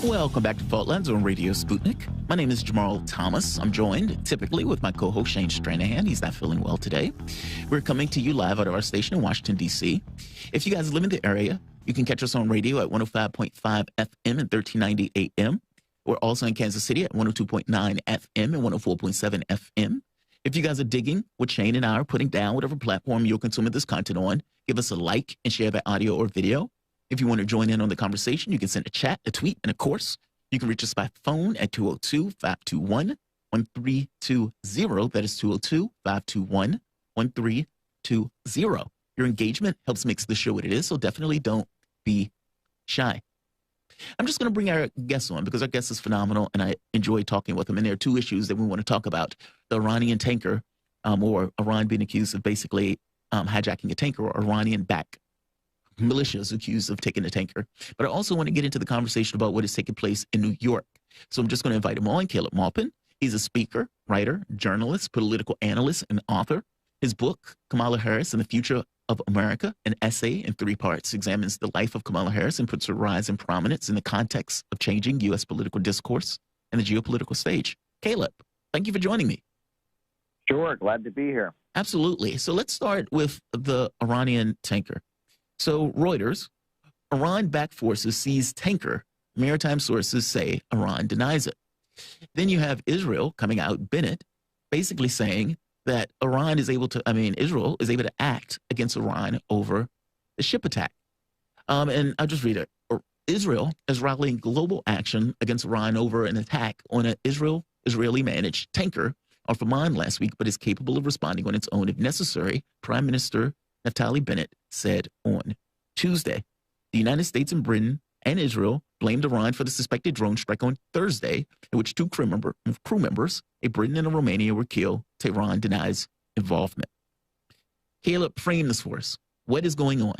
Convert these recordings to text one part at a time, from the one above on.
Welcome back to Fault Lines on Radio Sputnik. My name is Jamal Thomas. I'm joined typically with my co-host Shane Stranahan. He's not feeling well today. We're coming to you live out of our station in Washington, D.C. If you guys live in the area, you can catch us on radio at 105.5 FM and 1390 AM. We're also in Kansas City at 102.9 FM and 104.7 FM. If you guys are digging what Shane and I are putting down, whatever platform you're consuming this content on, give us a like and share that audio or video. If you want to join in on the conversation, you can send a chat, a tweet, and of course, you can reach us by phone at 202-521-1320. That is 202-521-1320. Your engagement helps make the show what it is, so definitely don't be shy. I'm just going to bring our guest on because our guest is phenomenal, and I enjoy talking with him. And there are two issues that we want to talk about. The Iranian tanker, or Iran being accused of basically hijacking a tanker, or Iranian-backed militias accused of taking a tanker. But I also want to get into the conversation about what is taking place in New York. So I'm just going to invite him on. Caleb Maupin. He's a speaker, writer, journalist, political analyst, and author. His book, Kamala Harris and the Future of America, an essay in 3 parts, examines the life of Kamala Harris and puts her rise in prominence in the context of changing U.S. political discourse and the geopolitical stage. Caleb, thank you for joining me. Sure, glad to be here. Absolutely. So let's start with the Iranian tanker. So Reuters, Iran-backed forces seize tanker. Maritime sources say Iran denies it. Then you have Israel coming out, Bennett, basically saying that Israel is able to act against Iran over the ship attack. And I'll just read it. Israel is rallying global action against Iran over an attack on an Israeli-managed tanker off Oman last week, but is capable of responding on its own if necessary, Prime Minister Naftali Bennett said on Tuesday. The United States and Britain and Israel blamed Iran for the suspected drone strike on Thursday, in which 2 crew members, a Briton and a Romanian, were killed. Tehran denies involvement. Caleb, frame this for us. What is going on?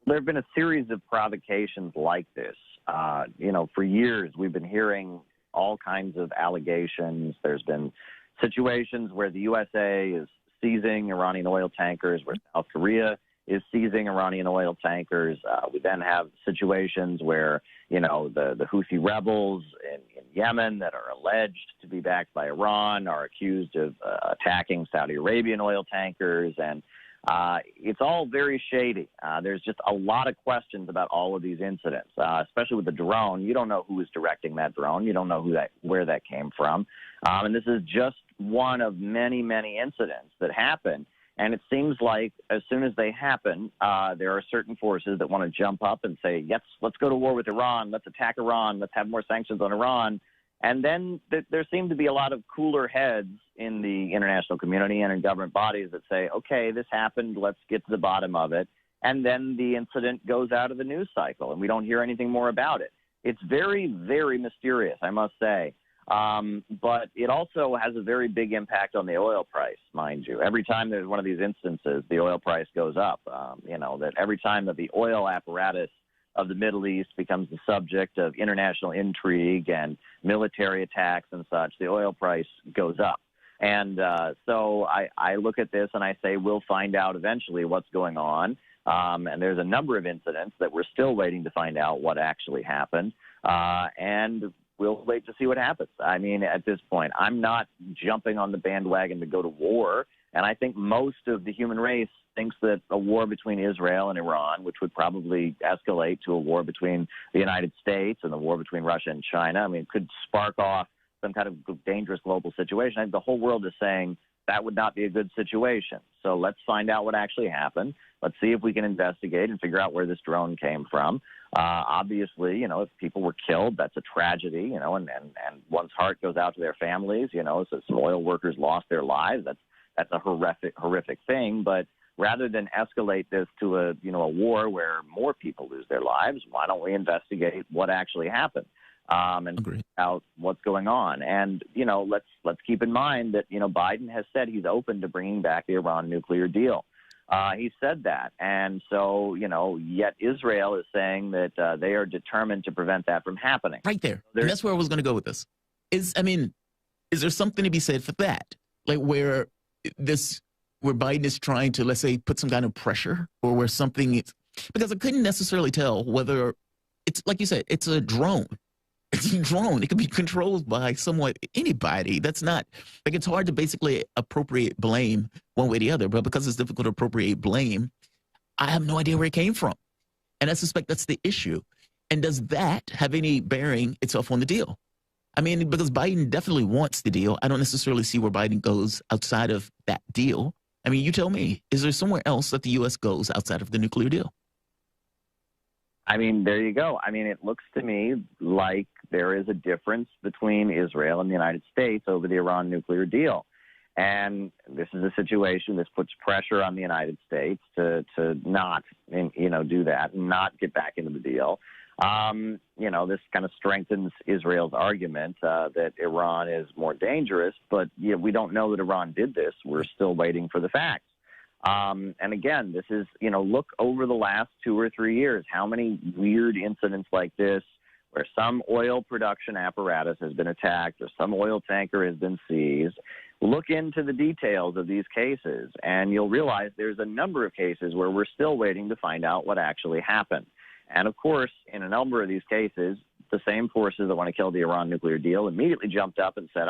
There have been a series of provocations like this. For years, we've been hearing all kinds of allegations. There's been situations where the USA is seizing Iranian oil tankers, where South Korea is seizing Iranian oil tankers. We then have situations where, the Houthi rebels in Yemen that are alleged to be backed by Iran are accused of attacking Saudi Arabian oil tankers. And it's all very shady. There's just a lot of questions about all of these incidents, especially with the drone. You don't know who is directing that drone. You don't know where that came from. And this is just one of many, many incidents that happen. And it seems like as soon as they happen, there are certain forces that want to jump up and say, yes, let's go to war with Iran. Let's attack Iran. Let's have more sanctions on Iran. And then there seem to be a lot of cooler heads in the international community and in government bodies that say, okay, this happened. Let's get to the bottom of it. And then the incident goes out of the news cycle and we don't hear anything more about it. It's very, very mysterious, I must say. But it also has a very big impact on the oil price, mind you. Every time there's one of these instances, the oil price goes up. That every time that the oil apparatus of the Middle East becomes the subject of international intrigue and military attacks and such, the oil price goes up. And so I look at this and I say, we'll find out eventually what's going on. And there's a number of incidents that we're still waiting to find out what actually happened. And we'll wait to see what happens. I mean, at this point, I'm not jumping on the bandwagon to go to war. And I think most of the human race thinks that a war between Israel and Iran, which would probably escalate to a war between the United States and the war between Russia and China, could spark off some kind of dangerous global situation. I think the whole world is saying that would not be a good situation. So let's find out what actually happened. Let's see if we can investigate and figure out where this drone came from. Obviously, if people were killed, that's a tragedy, and one's heart goes out to their families, so some oil workers lost their lives. That's a horrific thing. But rather than escalate this to a war where more people lose their lives, why don't we investigate what actually happened? And figure out what's going on. And, let's keep in mind that, Biden has said he's open to bringing back the Iran nuclear deal. He said that. And so, yet Israel is saying that they are determined to prevent that from happening. Right there. And that's where I was going to go with this. Is there something to be said for that? Like where Biden is trying to, let's say, put some kind of pressure, or where something is, because I couldn't necessarily tell whether it's like you said, it's a drone. It's a drone. It can be controlled by somewhat anybody. That's not like it's hard to basically appropriate blame one way or the other. But because it's difficult to appropriate blame, I have no idea where it came from. And I suspect that's the issue. And does that have any bearing itself on the deal? I mean, because Biden definitely wants the deal. I don't necessarily see where Biden goes outside of that deal. I mean, you tell me, is there somewhere else that the U.S. goes outside of the nuclear deal? I mean, there you go. I mean, it looks to me like there is a difference between Israel and the United States over the Iran nuclear deal. And this is a situation that puts pressure on the United States to not, do that and not get back into the deal. This kind of strengthens Israel's argument that Iran is more dangerous, but we don't know that Iran did this. We're still waiting for the facts. And again, this is, look over the last 2 or 3 years, how many weird incidents like this where some oil production apparatus has been attacked or some oil tanker has been seized. Look into the details of these cases, and you'll realize there's a number of cases where we're still waiting to find out what actually happened. And of course, in a number of these cases, the same forces that want to kill the Iran nuclear deal immediately jumped up and said,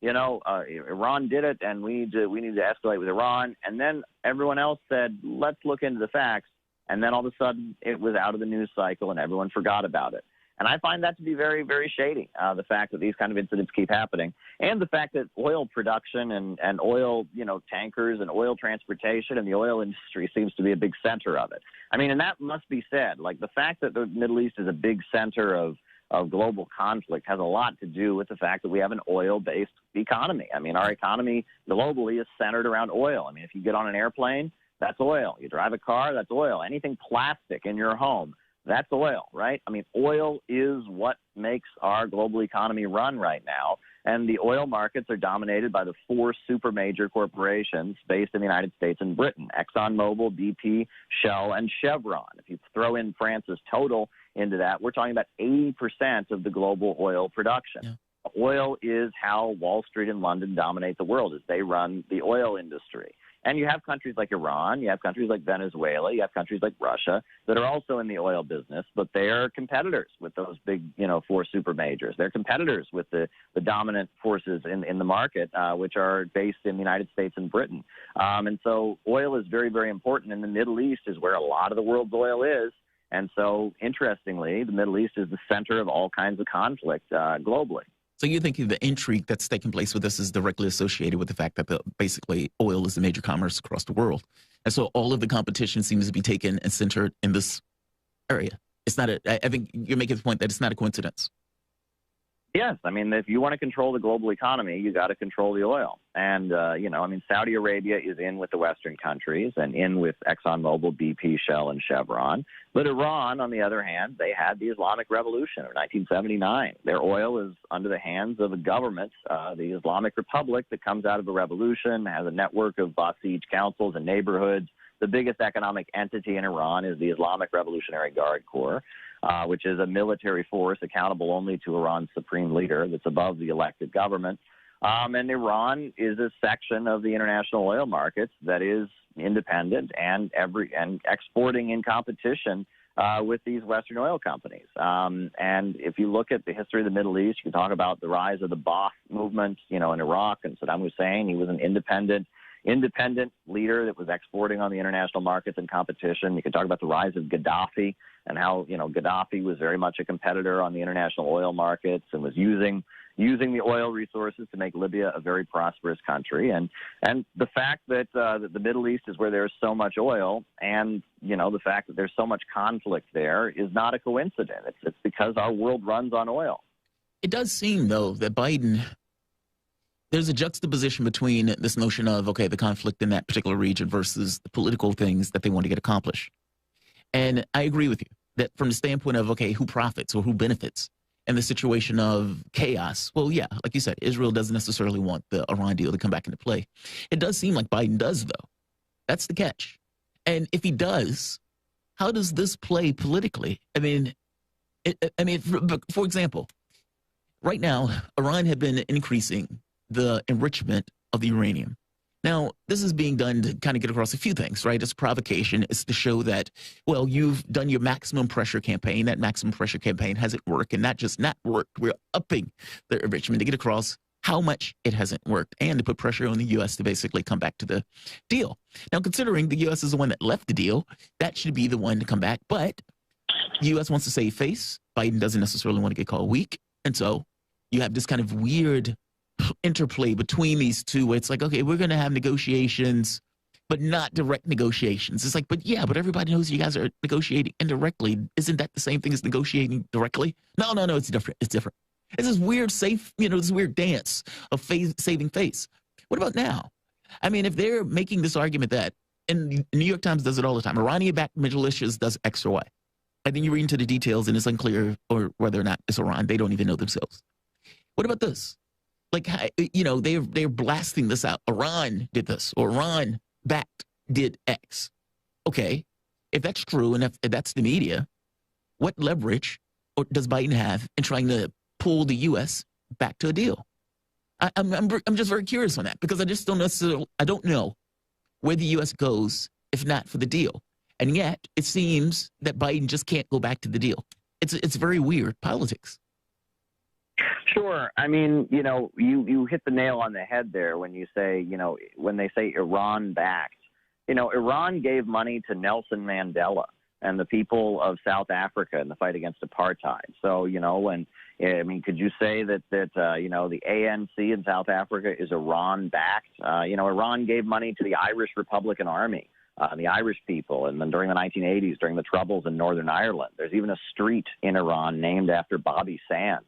Iran did it, and we need to escalate with Iran. And then everyone else said, let's look into the facts. And then all of a sudden, it was out of the news cycle, and everyone forgot about it. And I find that to be very, very shady, the fact that these kind of incidents keep happening, and the fact that oil production and oil, tankers and oil transportation and the oil industry seems to be a big center of it. I mean, and that must be said. Like, the fact that the Middle East is a big center of global conflict has a lot to do with the fact that we have an oil-based economy. I mean, our economy globally is centered around oil. I mean, if you get on an airplane, that's oil. You drive a car, that's oil. Anything plastic in your home, that's oil, right? I mean, oil is what makes our global economy run right now. And the oil markets are dominated by the 4 super major corporations based in the United States and Britain: ExxonMobil, BP, Shell, and Chevron. If you throw in France's total into that, we're talking about 80% of the global oil production. Yeah. Oil is how Wall Street and London dominate the world, as they run the oil industry. And you have countries like Iran, you have countries like Venezuela, you have countries like Russia that are also in the oil business, but they are competitors with those big, 4 super majors. They're competitors with the dominant forces in the market, which are based in the United States and Britain. And so oil is very, very important. And the Middle East is where a lot of the world's oil is. And so, interestingly, the Middle East is the center of all kinds of conflict globally. So you think the intrigue that's taking place with this is directly associated with the fact that basically oil is the major commerce across the world. And so all of the competition seems to be taken and centered in this area. It's not I think you're making the point that it's not a coincidence. Yes. I mean, if you want to control the global economy, you got to control the oil. And, Saudi Arabia is in with the Western countries and in with ExxonMobil, BP, Shell, and Chevron. But Iran, on the other hand, they had the Islamic Revolution of 1979. Their oil is under the hands of a government, the Islamic Republic, that comes out of a revolution, has a network of Basij councils and neighborhoods. The biggest economic entity in Iran is the Islamic Revolutionary Guard Corps, which is a military force accountable only to Iran's supreme leader that's above the elected government. And Iran is a section of the international oil markets that is independent and exporting in competition with these Western oil companies. And if you look at the history of the Middle East, you can talk about the rise of the Ba'ath movement, in Iraq, and Saddam Hussein. He was an independent leader that was exporting on the international markets in competition. You can talk about the rise of Gaddafi and how, Gaddafi was very much a competitor on the international oil markets and was using the oil resources to make Libya a very prosperous country. And the fact that the Middle East is where there's so much oil, and, the fact that there's so much conflict there is not a coincidence. It's because our world runs on oil. It does seem, though, that Biden, there's a juxtaposition between this notion of, okay, the conflict in that particular region versus the political things that they want to get accomplished. And I agree with you that from the standpoint of, okay, who profits or who benefits in the situation of chaos? Well, yeah, like you said, Israel doesn't necessarily want the Iran deal to come back into play. It does seem like Biden does, though. That's the catch. And if he does, how does this play politically? I mean, for example, right now, Iran had been increasing the enrichment of the uranium. Now, this is being done to kind of get across a few things, right? It's provocation. It's to show that, well, you've done your maximum pressure campaign. That maximum pressure campaign hasn't worked, and not just not worked. We're upping the enrichment to get across how much it hasn't worked and to put pressure on the U.S. to basically come back to the deal. Now, considering the U.S. is the one that left the deal, that should be the one to come back. But the U.S. wants to save face. Biden doesn't necessarily want to get called weak. And so you have this kind of weird interplay between these two where it's like, okay, we're going to have negotiations, but not direct negotiations. It's like, but everybody knows you guys are negotiating indirectly. Isn't that the same thing as negotiating directly? No, it's different. It's different. It's this weird this weird dance of saving face. What about now? I mean, if they're making this argument that, and the New York Times does it all the time, Iranian-backed militias does X or Y. I think you read into the details and it's unclear or whether or not it's Iran. They don't even know themselves. What about this? Like, they're blasting this out. Iran did this, or Iran did X. Okay, if that's true and if that's the media, what leverage does Biden have in trying to pull the U.S. back to a deal? I'm just very curious on that because I just don't know where the U.S. goes if not for the deal. And yet it seems that Biden just can't go back to the deal. It's very weird politics. Sure. I mean, you hit the nail on the head there when you say, when they say Iran backed. Iran gave money to Nelson Mandela and the people of South Africa in the fight against apartheid. So, could you say that the ANC in South Africa is Iran backed? Iran gave money to the Irish Republican Army. The Irish people, and then during the 1980s, during the Troubles in Northern Ireland. There's even a street in Iran named after Bobby Sands.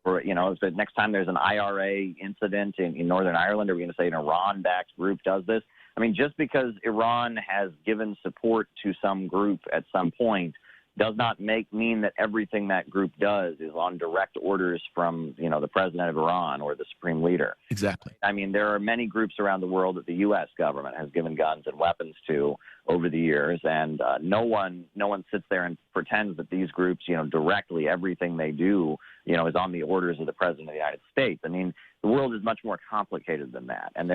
Or, so next time there's an IRA incident in Northern Ireland, are we going to say an Iran-backed group does this? I mean, just because Iran has given support to some group at some point does not mean that everything that group does is on direct orders from, the president of Iran or the supreme leader. Exactly. I mean, there are many groups around the world that the U.S. government has given guns and weapons to over the years, and no one sits there and pretends that these groups, directly everything they do, is on the orders of the president of the United States. I mean, the world is much more complicated than that. And,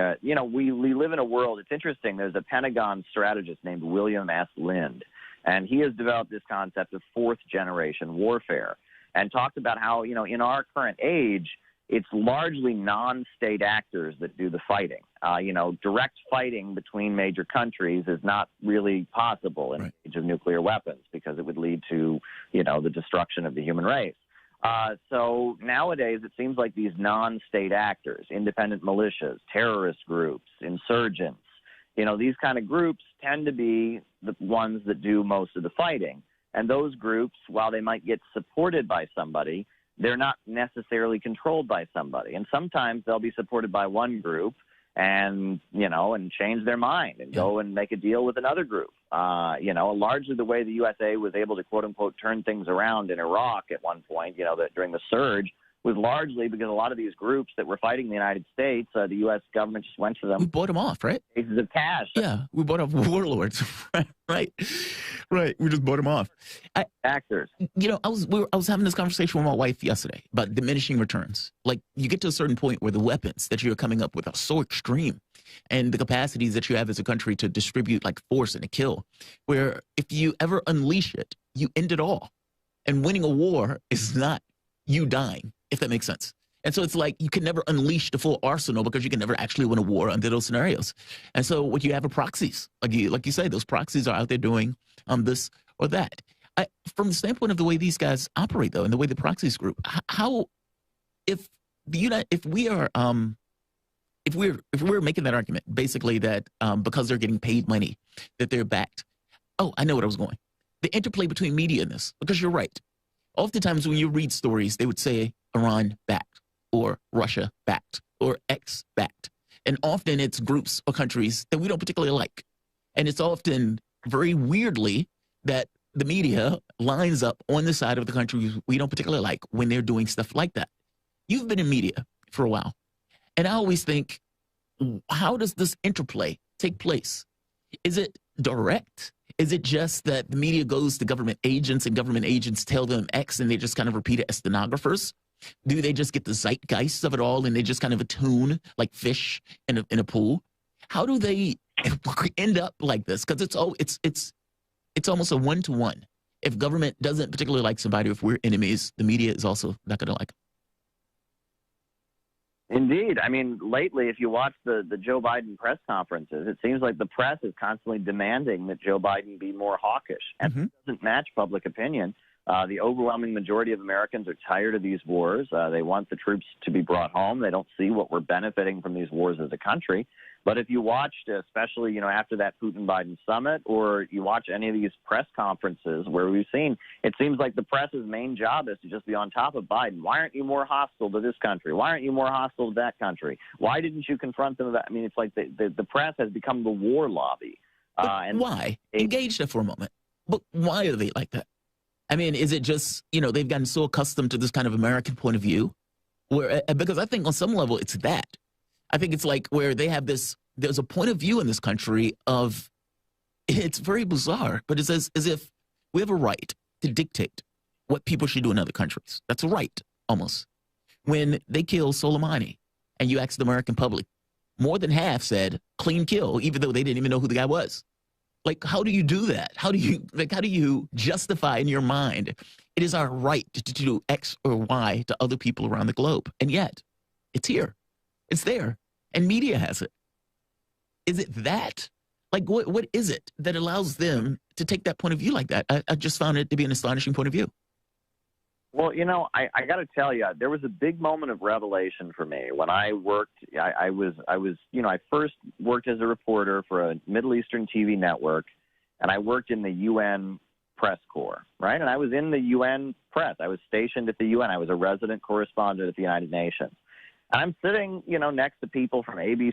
we live in a world, it's interesting, there's a Pentagon strategist named William S. Lind, and he has developed this concept of fourth-generation warfare and talked about how, in our current age, it's largely non-state actors that do the fighting. Direct fighting between major countries is not really possible in the age of nuclear weapons because it would lead to, the destruction of the human race. So nowadays, it seems like these non-state actors, independent militias, terrorist groups, insurgents, these kind of groups tend to be the ones that do most of the fighting. And those groups, while they might get supported by somebody, they're not necessarily controlled by somebody. And sometimes they'll be supported by one group and change their mind and go and make a deal with another group. Largely the way the USA was able to, quote unquote, turn things around in Iraq at one point, that during the surge, was largely because a lot of these groups that were fighting the United States, the U.S. government just went to them. We bought them off, right? Cases of cash. Yeah, we bought off warlords, right. We just bought them off. Actors. I was having this conversation with my wife yesterday about diminishing returns. Like, you get to a certain point where the weapons that you're coming up with are so extreme, and the capacities that you have as a country to distribute like force and to kill, where if you ever unleash it, you end it all. And winning a war is not you dying, if that makes sense. And so it's like you can never unleash the full arsenal because you can never actually win a war under those scenarios. And so what you have are proxies. Like you say, those proxies are out there doing this or that. From the standpoint of the way these guys operate, though, and the way the proxies group, if we're making that argument, basically that because they're getting paid money, that they're backed. Oh, I know what I was going. The interplay between media in this, because you're right. Oftentimes when you read stories, they would say Iran backed or Russia backed or X backed. And often it's groups or countries that we don't particularly like. And it's often very weirdly that the media lines up on the side of the country we don't particularly like when they're doing stuff like that. You've been in media for a while. And I always think, how does this interplay take place? Is it direct? Is it just that the media goes to government agents and government agents tell them X and they just kind of repeat it as stenographers? Do they just get the zeitgeist of it all and they just kind of attune like fish in a pool? How do they end up like this? Because it's almost a one-to-one. If government doesn't particularly like somebody, if we're enemies, the media is also not going to like them. Indeed. I mean, lately, if you watch the Joe Biden press conferences, it seems like the press is constantly demanding that Joe Biden be more hawkish. And it doesn't match public opinion. The overwhelming majority of Americans are tired of these wars. They want the troops to be brought home. They don't see what we're benefiting from these wars as a country. But if you watched, especially, after that Putin-Biden summit, or you watch any of these press conferences where we've seen, it seems like the press's main job is to just be on top of Biden. Why aren't you more hostile to this country? Why aren't you more hostile to that country? Why didn't you confront them? I mean, it's like the press has become the war lobby. And why? Engage there for a moment. But why are they like that? I mean, is it just, they've gotten so accustomed to this kind of American point of view? Because I think on some level it's that. I think it's like where they have there's a point of view in this country of, it's very bizarre, but it's as if we have a right to dictate what people should do in other countries. That's a right, almost. When they killed Soleimani, and you asked the American public, more than half said clean kill, even though they didn't even know who the guy was. Like, how do you do that? How do you justify in your mind, it is our right to do X or Y to other people around the globe? And yet, it's here. It's there. And media has it. Is it that? Like, what is it that allows them to take that point of view like that? I just found it to be an astonishing point of view. Well, I got to tell you, there was a big moment of revelation for me when I worked. I first worked as a reporter for a Middle Eastern TV network, and I worked in the UN press corps, right? And I was in the UN press. I was stationed at the UN. I was a resident correspondent at the United Nations. And I'm sitting, next to people from ABC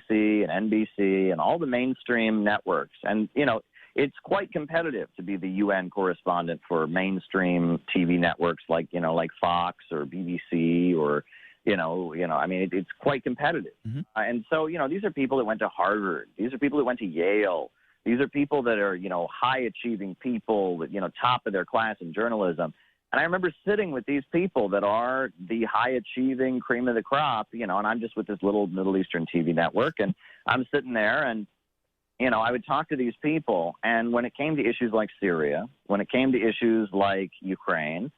and NBC and all the mainstream networks. And, it's quite competitive to be the UN correspondent for mainstream TV networks like Fox or BBC or, I mean, it's quite competitive. And so, these are people that went to Harvard. These are people that went to Yale. These are people that are, high achieving people that, top of their class in journalism. And I remember sitting with these people that are the high-achieving cream of the crop, and I'm just with this little Middle Eastern TV network, and I'm sitting there, and, I would talk to these people, and when it came to issues like Syria, when it came to issues like Ukraine,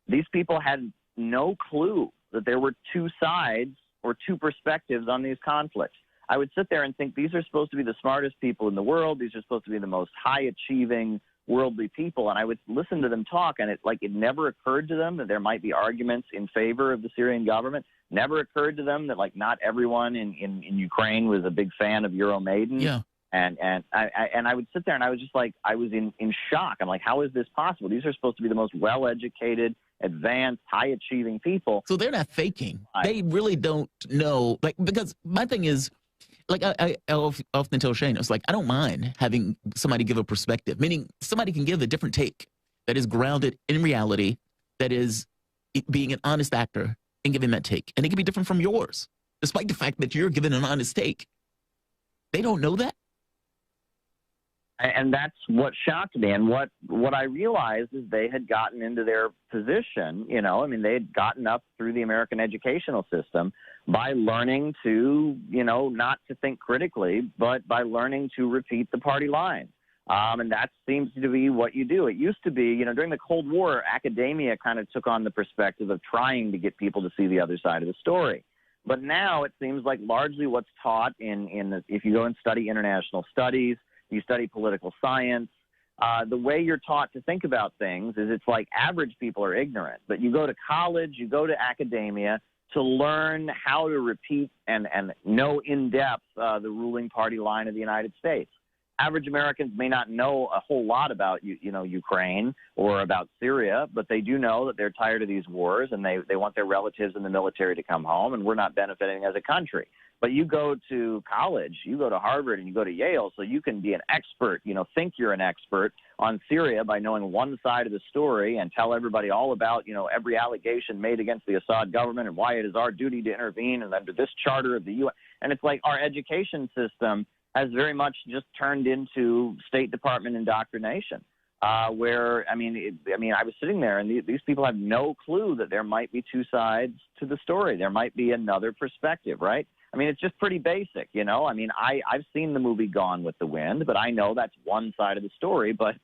these people had no clue that there were two sides or two perspectives on these conflicts. I would sit there and think these are supposed to be the smartest people in the world. These are supposed to be the most high-achieving worldly people, and I would listen to them talk, and it never occurred to them that there might be arguments in favor of the Syrian government. Never occurred to them that not everyone in Ukraine was a big fan of Euromaidan. Yeah. And I would sit there and I was just I was in shock. I'm like, how is this possible? These are supposed to be the most well-educated, advanced, high-achieving people. So they're not faking. They really don't know, because my thing is, I often tell Shane, it's I don't mind having somebody give a perspective, meaning somebody can give a different take that is grounded in reality, that is being an honest actor and giving that take. And it can be different from yours, despite the fact that you're giving an honest take. They don't know that. And that's what shocked me. And what I realized is they had gotten into their position, they had gotten up through the American educational system by learning to, not to think critically, but by learning to repeat the party line. And that seems to be what you do. It used to be, during the Cold War, academia kind of took on the perspective of trying to get people to see the other side of the story. But now it seems like largely what's taught if you go and study international studies, you study political science, the way you're taught to think about things is it's like average people are ignorant. But you go to college, you go to academia to learn how to repeat and know in depth the ruling party line of the United States. Average Americans may not know a whole lot about Ukraine or about Syria, but they do know that they're tired of these wars and they want their relatives in the military to come home, and we're not benefiting as a country. But you go to college, you go to Harvard, and you go to Yale, so you can be an expert, think you're an expert on Syria by knowing one side of the story and tell everybody all about, every allegation made against the Assad government and why it is our duty to intervene and under this charter of the UN. And it's like our education system has very much just turned into State Department indoctrination, where, I was sitting there, and these people have no clue that there might be two sides to the story. There might be another perspective, right? I mean, it's just pretty basic, you know. I mean, I've seen the movie Gone with the Wind, but I know that's one side of the story. But,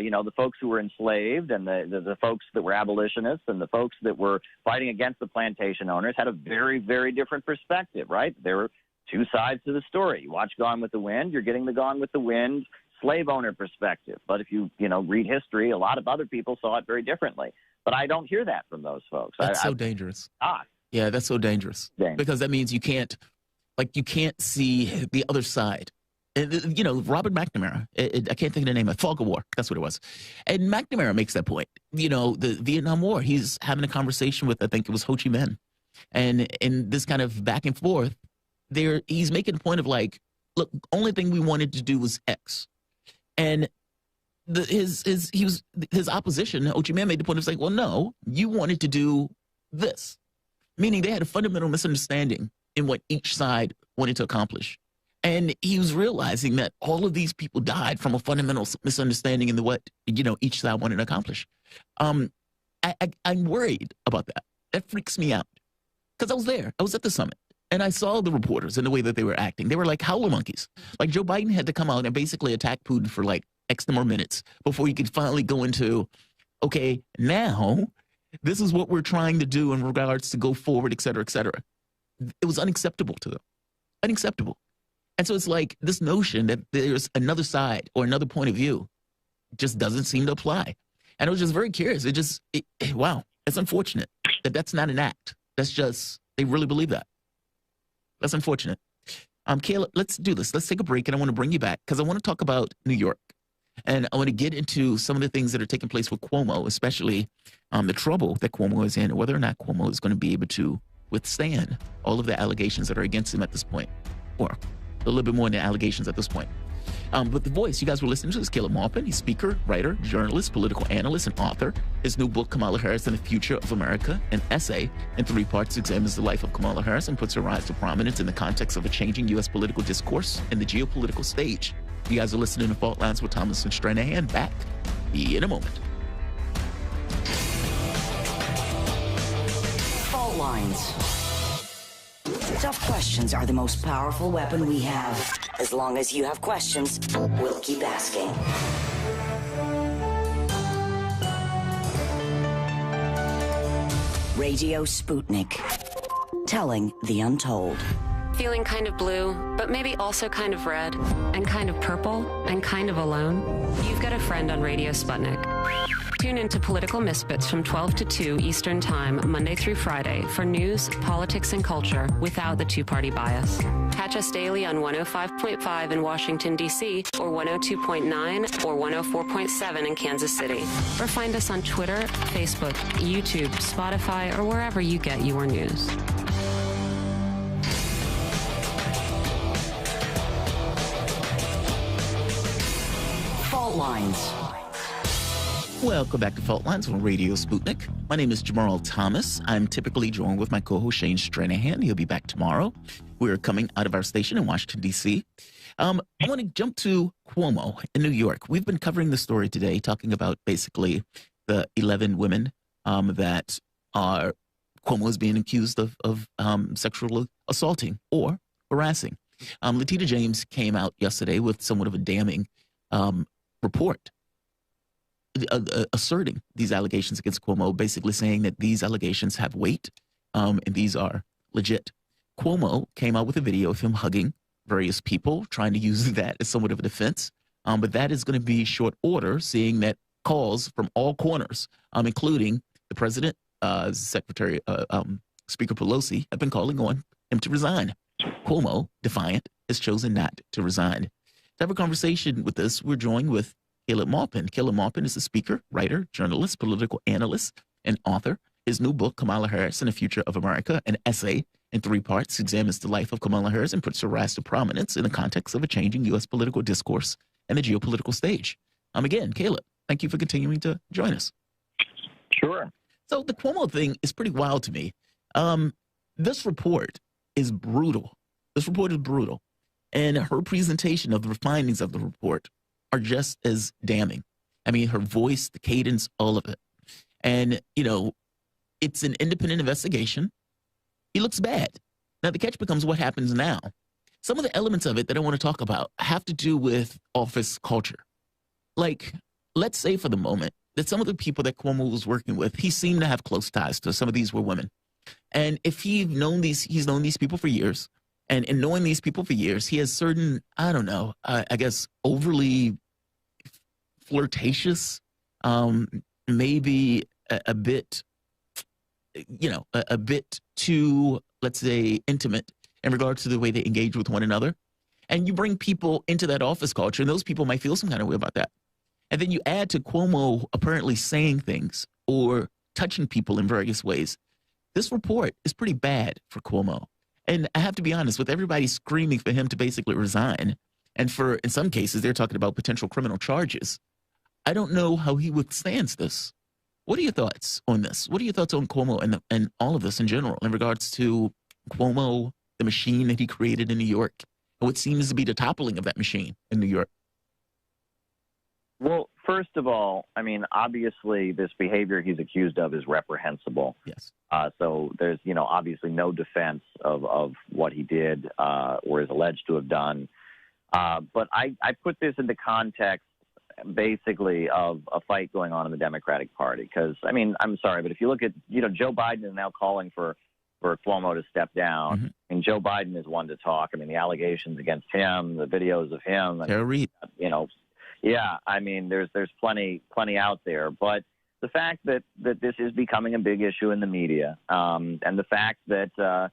you know, the folks who were enslaved and the folks that were abolitionists and the folks that were fighting against the plantation owners had a very, very different perspective, right? There were two sides to the story. You watch Gone with the Wind, you're getting the Gone with the Wind slave owner perspective. But if you know, read history, a lot of other people saw it very differently. But I don't hear that from those folks. That's so dangerous. Yeah, that's so dangerous. Because that means you can't see the other side. You know, Robert McNamara, I can't think of the name, Fog of War, that's what it was. And McNamara makes that point. You know, the Vietnam War, he's having a conversation with, I think it was Ho Chi Minh. And in this kind of back and forth, he's making a point of like, look, only thing we wanted to do was X. And his opposition, Ho Chi Minh, made the point of saying, well, no, you wanted to do this. Meaning they had a fundamental misunderstanding in what each side wanted to accomplish. And he was realizing that all of these people died from a fundamental misunderstanding in what, you know, each side wanted to accomplish. I'm worried about that. That freaks me out. Because I was there. I was at the summit. And I saw the reporters and the way that they were acting. They were like howler monkeys. Like Joe Biden had to come out and basically attack Putin for like X number of minutes before he could finally go into, okay, now this is what we're trying to do in regards to go forward, et cetera, et cetera. It was unacceptable to them. Unacceptable. And so it's like this notion that there's another side or another point of view just doesn't seem to apply. And I was just very curious. Wow, it's unfortunate that that's not an act. That's just, they really believe that. That's unfortunate. Kayla, let's do this. Let's take a break, and I want to bring you back because I want to talk about New York. And I want to get into some of the things that are taking place with Cuomo, especially the trouble that Cuomo is in, and whether or not Cuomo is going to be able to withstand all of the allegations that are against him at this point, or a little bit more than allegations at this point. But the voice you guys were listening to is Caleb Maupin. He's speaker, writer, journalist, political analyst, and author. His new book, Kamala Harris and the Future of America, an essay in 3 parts, examines the life of Kamala Harris and puts her rise to prominence in the context of a changing U.S. political discourse and the geopolitical stage. You guys are listening to Fault Lines with Thomas and Stranahan. Back in a moment. Fault Lines. Tough questions are the most powerful weapon we have. As long as you have questions, we'll keep asking. Radio Sputnik. Telling the untold. Feeling kind of blue, but maybe also kind of red, and kind of purple, and kind of alone? You've got a friend on Radio Sputnik. Tune into Political Misfits from 12 to 2 Eastern Time, Monday through Friday, for news, politics, and culture without the two-party bias. Catch us daily on 105.5 in Washington, D.C., or 102.9 or 104.7 in Kansas City. Or find us on Twitter, Facebook, YouTube, Spotify, or wherever you get your news. Fault Lines. Welcome back to Fault Lines on Radio Sputnik. My name is Jamal Thomas. I'm typically joined with my co-host Shane Stranahan. He'll be back tomorrow. We're coming out of our station in Washington, D.C. I want to jump to Cuomo in New York. We've been covering the story today, talking about basically the 11 women that are Cuomo is being accused of sexual assaulting or harassing. Letitia James came out yesterday with somewhat of a damning report asserting these allegations against Cuomo, basically saying that these allegations have weight and these are legit. Cuomo came out with a video of him hugging various people, trying to use that as somewhat of a defense. But that is going to be short order, seeing that calls from all corners, including the president, Secretary, Speaker Pelosi, have been calling on him to resign. Cuomo, defiant, has chosen not to resign. To have a conversation with this, we're joined with Caleb Maupin. Caleb Maupin is a speaker, writer, journalist, political analyst, and author. His new book, Kamala Harris and the Future of America, an essay in 3 parts, examines the life of Kamala Harris and puts her rise to prominence in the context of a changing U.S. political discourse and the geopolitical stage. Again, Caleb, thank you for continuing to join us. Sure. So the Cuomo thing is pretty wild to me. This report is brutal. This report is brutal. And her presentation of the findings of the report are just as damning. I mean, her voice, the cadence, all of it. And, you know, it's an independent investigation. He looks bad. Now, the catch becomes what happens now. Some of the elements of it that I want to talk about have to do with office culture. Like, let's say for the moment that some of the people that Cuomo was working with, he seemed to have close ties to. Some of these were women. And if he's known these people for years, and in knowing these people for years, he has certain, I don't know, I guess overly flirtatious, maybe a bit, a bit too, let's say, intimate in regards to the way they engage with one another. And you bring people into that office culture, and those people might feel some kind of way about that. And then you add to Cuomo apparently saying things or touching people in various ways. This report is pretty bad for Cuomo. And I have to be honest, with everybody screaming for him to basically resign, and for, in some cases, they're talking about potential criminal charges, I don't know how he withstands this. What are your thoughts on this? What are your thoughts on Cuomo and all of this in general in regards to Cuomo, the machine that he created in New York, and what seems to be the toppling of that machine in New York? Well, first of all, I mean, obviously this behavior he's accused of is reprehensible. Yes. So there's, obviously no defense of what he did or is alleged to have done. But I put this into context basically of a fight going on in the Democratic Party. Because, I mean, I'm sorry, but if you look at, Joe Biden is now calling for Cuomo to step down. Mm-hmm. I mean, Joe Biden is one to talk. I mean, the allegations against him, the videos of him, yeah, I mean, there's plenty out there. But the fact that this is becoming a big issue in the media, and the fact that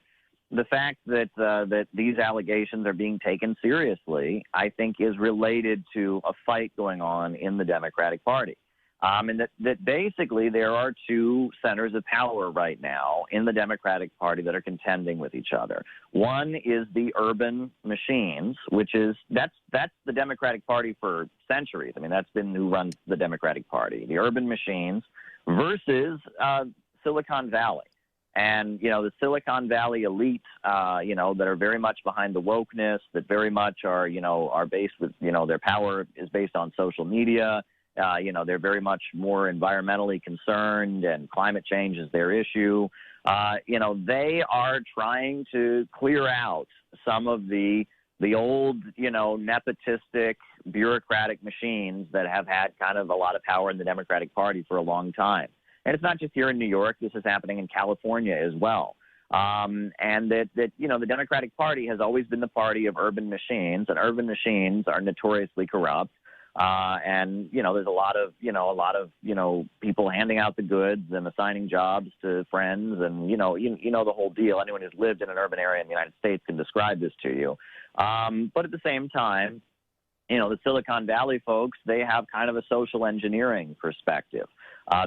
these allegations are being taken seriously, I think is related to a fight going on in the Democratic Party. And that basically there are two centers of power right now in the Democratic Party that are contending with each other. One is the urban machines, which is that's the Democratic Party for centuries. I mean, that's been who runs the Democratic Party. The urban machines versus Silicon Valley. And, the Silicon Valley elite, that are very much behind the wokeness, that very much are based with, their power is based on social media. They're very much more environmentally concerned, and climate change is their issue. They are trying to clear out some of the old, nepotistic bureaucratic machines that have had kind of a lot of power in the Democratic Party for a long time. And it's not just here in New York. This is happening in California as well. And that the Democratic Party has always been the party of urban machines, and urban machines are notoriously corrupt. And there's a lot of people handing out the goods and assigning jobs to friends, and the whole deal. Anyone who's lived in an urban area in the United States can describe this to you. But at the same time, the Silicon Valley folks, they have kind of a social engineering perspective.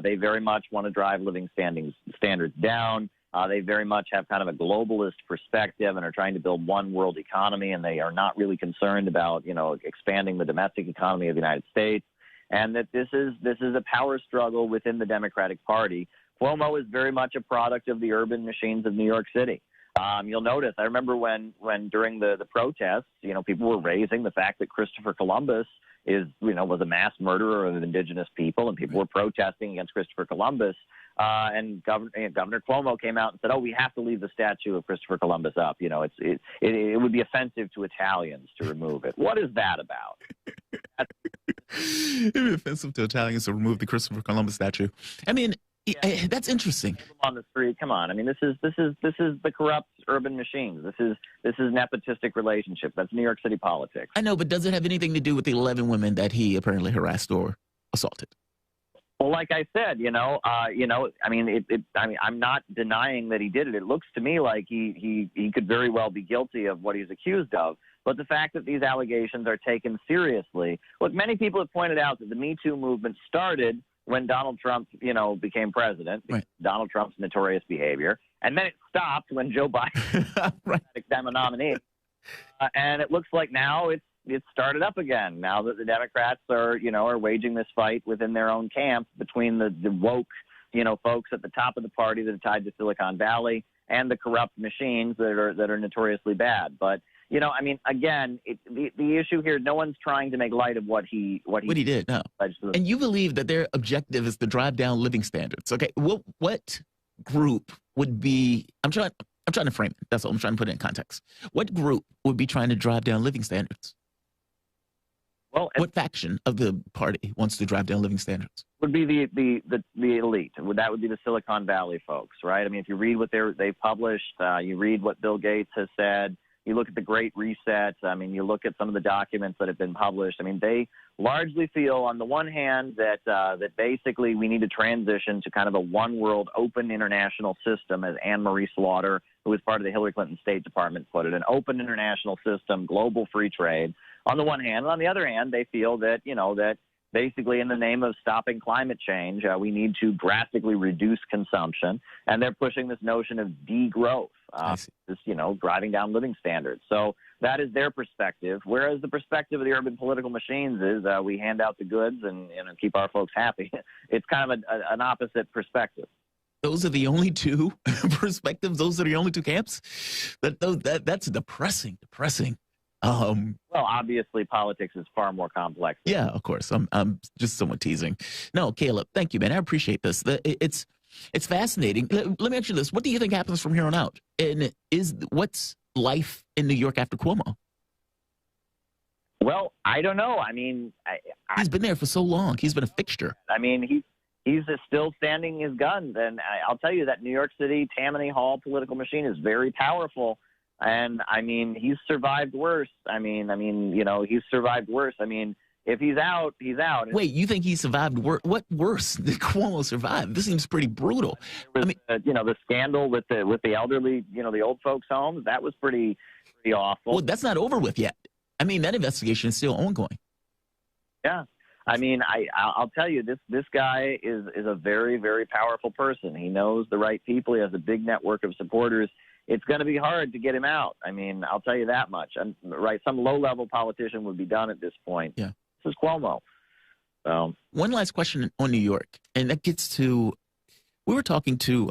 They very much want to drive living standards down. They very much have kind of a globalist perspective and are trying to build one world economy, and they are not really concerned about, expanding the domestic economy of the United States. And that this is a power struggle within the Democratic Party. Cuomo is very much a product of the urban machines of New York City. You'll notice, I remember when during the protests, people were raising the fact that Christopher Columbus was a mass murderer of indigenous people, and people were protesting against Christopher Columbus. And Governor Cuomo came out and said, "Oh, we have to leave the statue of Christopher Columbus up. It would be offensive to Italians to remove it." What is that about? It would be offensive to Italians to remove the Christopher Columbus statue. I mean, that's interesting. On the street, come on. I mean, this is the corrupt urban machines. This is nepotistic relationship. That's New York City politics. I know, but does it have anything to do with the 11 women that he apparently harassed or assaulted? Well, like I said, I'm not denying that he did it. It looks to me like he could very well be guilty of what he's accused of. But the fact that these allegations are taken seriously, look, many people have pointed out that the Me Too movement started when Donald Trump, became president, right. Donald Trump's notorious behavior, and then it stopped when Joe Biden right. became a nominee. And it looks like now it's started up again now that the Democrats are waging this fight within their own camp between the woke, folks at the top of the party that are tied to Silicon Valley and the corrupt machines that are notoriously bad. But, again, the issue here, no one's trying to make light of what he did. No. And you believe that their objective is to drive down living standards. Okay. What group would be, I'm trying to frame it. That's all. I'm trying to put it in context. What group would be trying to drive down living standards? Well, what faction of the party wants to drive down living standards? Would be the elite. That would be the Silicon Valley folks, right? I mean, if you read what they've published, you read what Bill Gates has said, you look at the Great Reset, I mean, you look at some of the documents that have been published. I mean, they largely feel, on the one hand, that basically we need to transition to kind of a one-world, open international system, as Anne Marie Slaughter, who was part of the Hillary Clinton State Department, put it, an open international system, global free trade. On the one hand, and on the other hand, they feel that, that basically in the name of stopping climate change, we need to drastically reduce consumption, and they're pushing this notion of degrowth, driving down living standards. So that is their perspective, whereas the perspective of the urban political machines is we hand out the goods and keep our folks happy. It's kind of an opposite perspective. Those are the only two perspectives. Those are the only two camps. That's depressing. Well, obviously, politics is far more complex. Yeah, of course. I'm just somewhat teasing. No, Caleb, thank you, man. I appreciate this. It's fascinating. Let me ask you this: what do you think happens from here on out? And what's life in New York after Cuomo? Well, I don't know. I mean, he's been there for so long. He's been a fixture. I mean, he's still standing his guns, and I'll tell you that New York City Tammany Hall political machine is very powerful. And I mean, he's survived worse. He's survived worse. I mean, if he's out, he's out. Wait, you think he survived worse? What worse did Cuomo survive? This seems pretty brutal. The scandal with the elderly, the old folks' homes, that was pretty awful. Well, that's not over with yet. I mean, that investigation is still ongoing. Yeah. I mean, I'll tell you, this guy is a very, very powerful person. He knows the right people. He has a big network of supporters. It's going to be hard to get him out. I mean, I'll tell you that much. Right, some low-level politician would be done at this point. Yeah. This is Cuomo. One last question on New York, and that gets to, we were talking to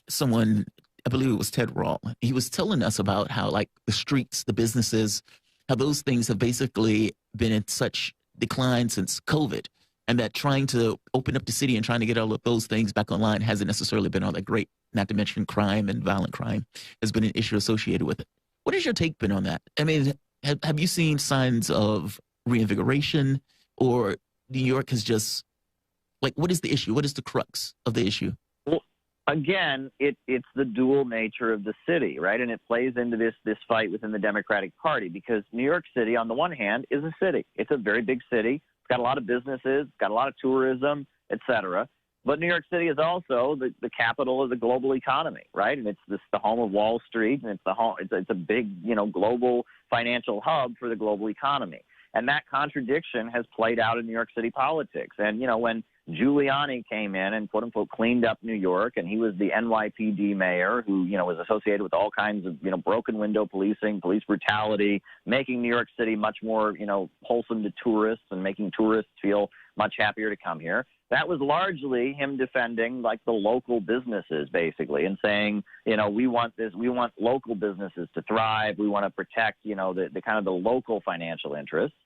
someone, I believe it was Ted Rawl. He was telling us about how, like, the streets, the businesses, how those things have basically been in such decline since COVID, and that trying to open up the city and trying to get all of those things back online hasn't necessarily been all that great. Not to mention crime and violent crime has been an issue associated with it. What has your take been on that? I mean, have you seen signs of reinvigoration, or New York has just, like, what is the issue? What is the crux of the issue? Well, again, it's the dual nature of the city, right? And it plays into this fight within the Democratic Party, because New York City, on the one hand, is a city. It's a very big city. It's got a lot of businesses, got a lot of tourism, et cetera. But New York City is also the capital of the global economy, right? And it's the home of Wall Street, and it's a big, global financial hub for the global economy. And that contradiction has played out in New York City politics. And, when Giuliani came in and, quote unquote, cleaned up New York, and he was the NYPD mayor who, was associated with all kinds of, broken window policing, police brutality, making New York City much more, wholesome to tourists and making tourists feel much happier to come here. That was largely him defending, like, the local businesses, basically, and saying, we want local businesses to thrive. We want to protect, the kind of the local financial interests.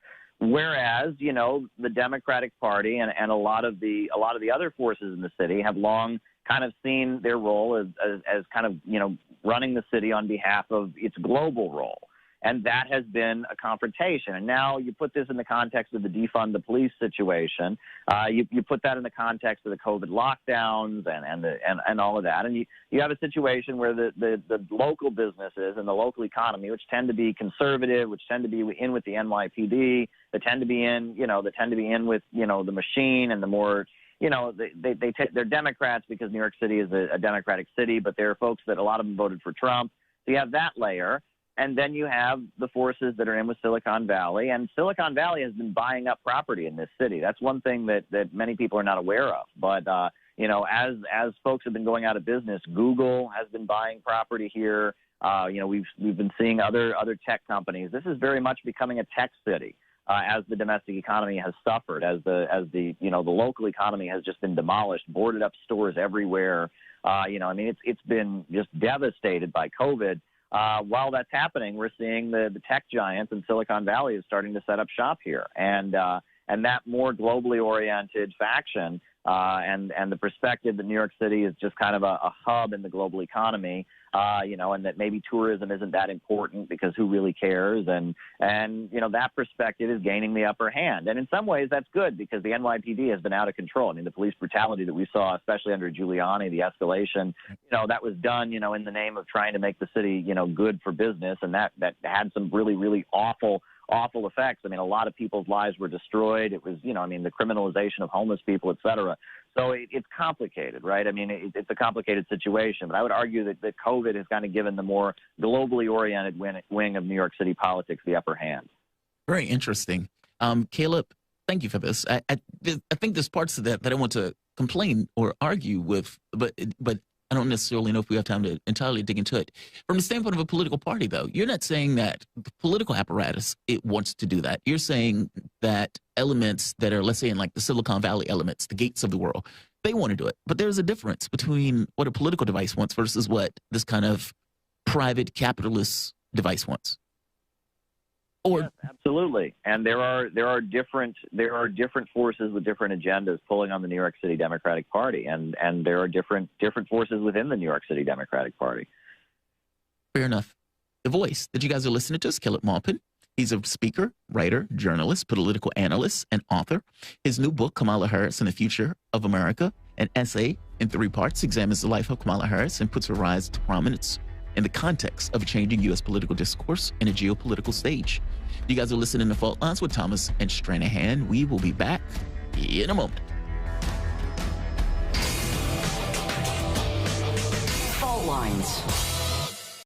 Whereas, the Democratic Party and a lot of the other forces in the city have long kind of seen their role as kind of, running the city on behalf of its global role. And that has been a confrontation. And now you put this in the context of the defund the police situation. You put that in the context of the COVID lockdowns and all of that. And you have a situation where the local businesses and the local economy, which tend to be conservative, which tend to be in with the NYPD, that tend to be in with, the machine and the more, they're Democrats because New York City is a Democratic city, but there are folks that a lot of them voted for Trump. So you have that layer. And then you have the forces that are in with Silicon Valley. And Silicon Valley has been buying up property in this city. That's one thing that many people are not aware of. But, as folks have been going out of business, Google has been buying property here. We've been seeing other tech companies. This is very much becoming a tech city. As the domestic economy has suffered, as the local economy has just been demolished, boarded up stores everywhere. It's been just devastated by COVID. While that's happening, we're seeing the tech giants in Silicon Valley is starting to set up shop here. And that more globally oriented faction and the perspective that New York City is just kind of a hub in the global economy, and that maybe tourism isn't that important because who really cares? And that perspective is gaining the upper hand. And in some ways that's good because the NYPD has been out of control. I mean, the police brutality that we saw, especially under Giuliani, the escalation, that was done, in the name of trying to make the city, good for business. And that had some really, really awful effects. I mean, a lot of people's lives were destroyed. It was, the criminalization of homeless people, et cetera. So it's complicated, right? I mean, it's a complicated situation. But I would argue that COVID has kind of given the more globally oriented wing of New York City politics the upper hand. Very interesting. Caleb, thank you for this. I think there's parts of that I want to complain or argue with, but I don't necessarily know if we have time to entirely dig into it. From the standpoint of a political party, though, you're not saying that the political apparatus, it wants to do that. You're saying that elements that are, let's say, in like the Silicon Valley elements, the Gates of the world, they want to do it. But there's a difference between what a political device wants versus what this kind of private capitalist device wants. Or yes, absolutely. And there are different forces with different agendas pulling on the New York City Democratic Party, and there are different forces within the New York City Democratic Party. Fair enough. The voice that you guys are listening to is Caleb Maupin. He's a speaker, writer, journalist, political analyst, and author. His new book, Kamala Harris and the Future of America, an essay in 3 parts, examines the life of Kamala Harris and puts her rise to prominence in the context of a changing U.S. political discourse and a geopolitical stage. You guys are listening to Fault Lines with Thomas and Stranahan. We will be back in a moment. Fault Lines.